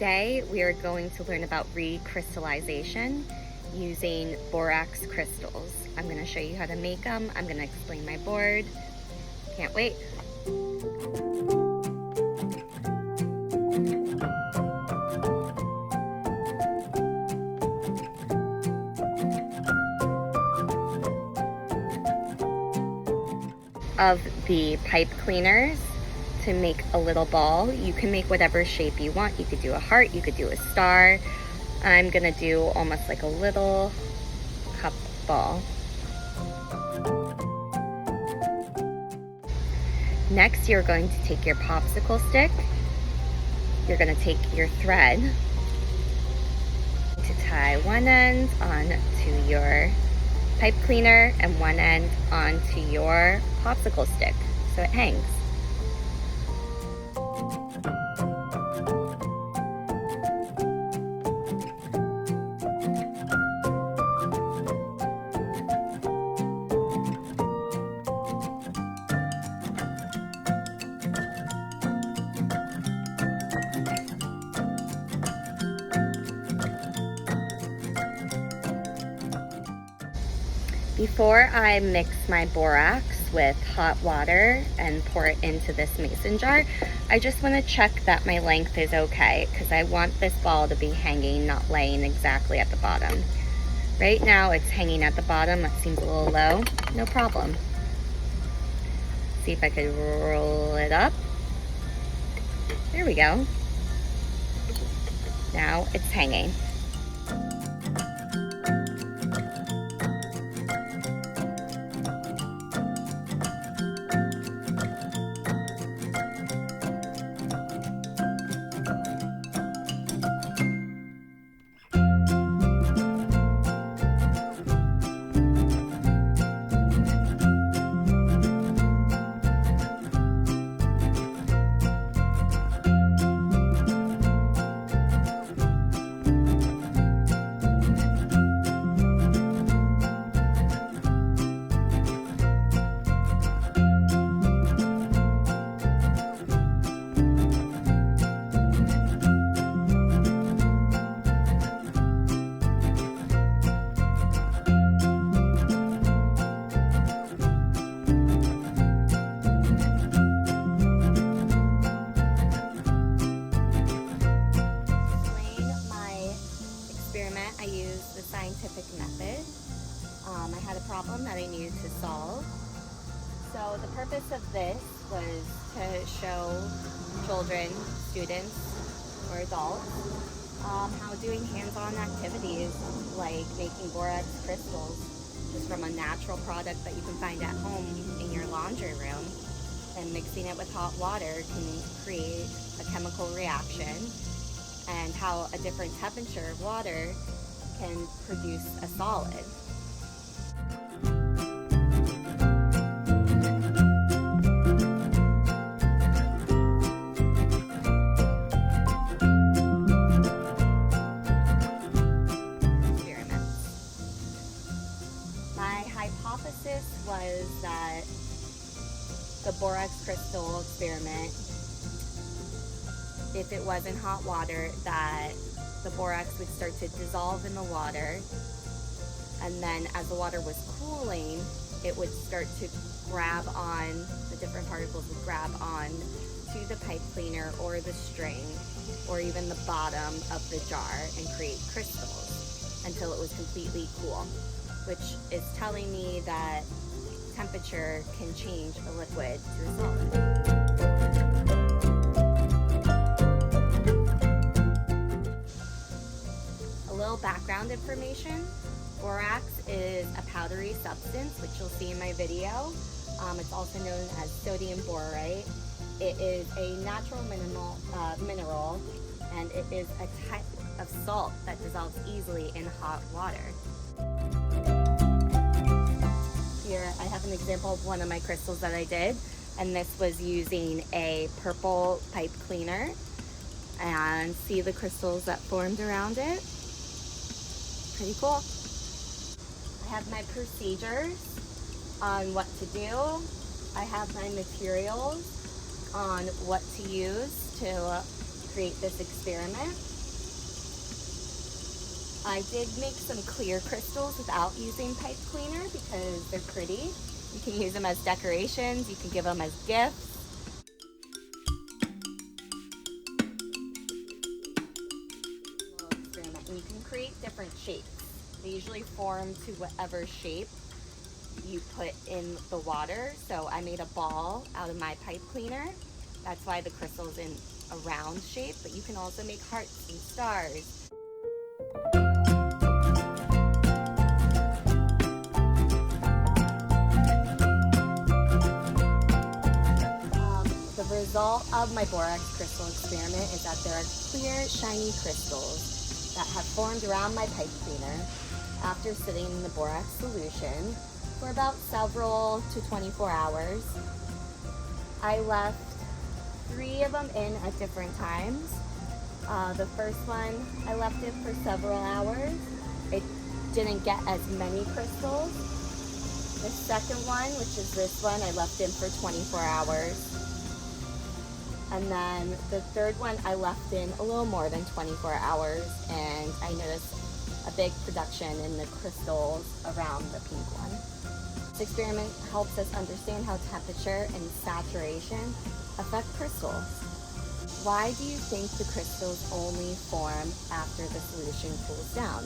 Today we are going to learn about recrystallization using borax crystals. I'm going to show you how to make them. I'm going to explain my board. Can't wait. Of the pipe cleaners to make a little ball. You can make whatever shape you want. You could do a heart, you could do a star. I'm gonna do almost like a little cup ball. Next, you're going to take your popsicle stick. You're gonna take your thread to tie one end onto your pipe cleaner and one end onto your popsicle stick so it hangs. Before I mix my borax with hot water and pour it into this mason jar, I just want to check that my length is okay because I want this ball to be hanging, not laying exactly at the bottom. Right now it's hanging at the bottom. That seems a little low. No problem. See if I could roll it up. There we go. Now it's hanging. I used the scientific method. I had a problem that I needed to solve. So the purpose of this was to show children, students, or adults how doing hands-on activities like making borax crystals just from a natural product that you can find at home in your laundry room and mixing it with hot water can create a chemical reaction, and how a different temperature of water can produce a solid. My hypothesis was that the borax crystal experiment, if it was in hot water, that the borax would start to dissolve in the water, and then as the water was cooling, it would start to grab on, the different particles would grab on to the pipe cleaner or the string or even the bottom of the jar and create crystals until it was completely cool, which is telling me that temperature can change a liquid to a solid. Background information. Borax is a powdery substance, which you'll see in my video. It's also known as sodium borate. It is a natural mineral, and it is a type of salt that dissolves easily in hot water. Here I have an example of one of my crystals that I did, and this was using a purple pipe cleaner, and see the crystals that formed around it. Pretty cool. I have my procedures on what to do. I have my materials on what to use to create this experiment. I did make some clear crystals without using pipe cleaner because they're pretty. You can use them as decorations, you can give them as gifts. Experiment, and you can create different shapes. They usually form to whatever shape you put in the water. So I made a ball out of my pipe cleaner. That's why the crystal's in a round shape, but you can also make hearts and stars. The result of my borax crystal experiment is that there are clear, shiny crystals that have formed around my pipe cleaner after sitting in the borax solution for about several to 24 hours. I left 3 of them in at different times. The first one, I left it for several hours. It didn't get as many crystals. The second one, which is this one, I left in for 24 hours. And then the third one, I left in a little more than 24 hours, and I noticed a big production in the crystals around the pink one. This experiment helps us understand how temperature and saturation affect crystals. Why do you think the crystals only form after the solution cools down?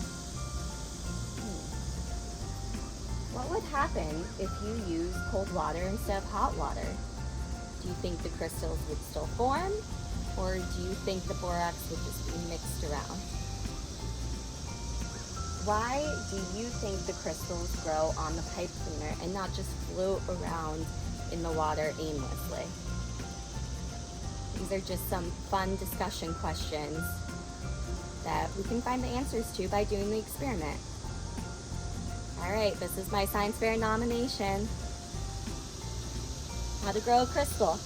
What would happen if you used cold water instead of hot water? Do you think the crystals would still form, or do you think the borax would just be mixed around? Why do you think the crystals grow on the pipe cleaner and not just float around in the water aimlessly? These are just some fun discussion questions that we can find the answers to by doing the experiment. All right, this is my Science Fair nomination. How to grow a crystal.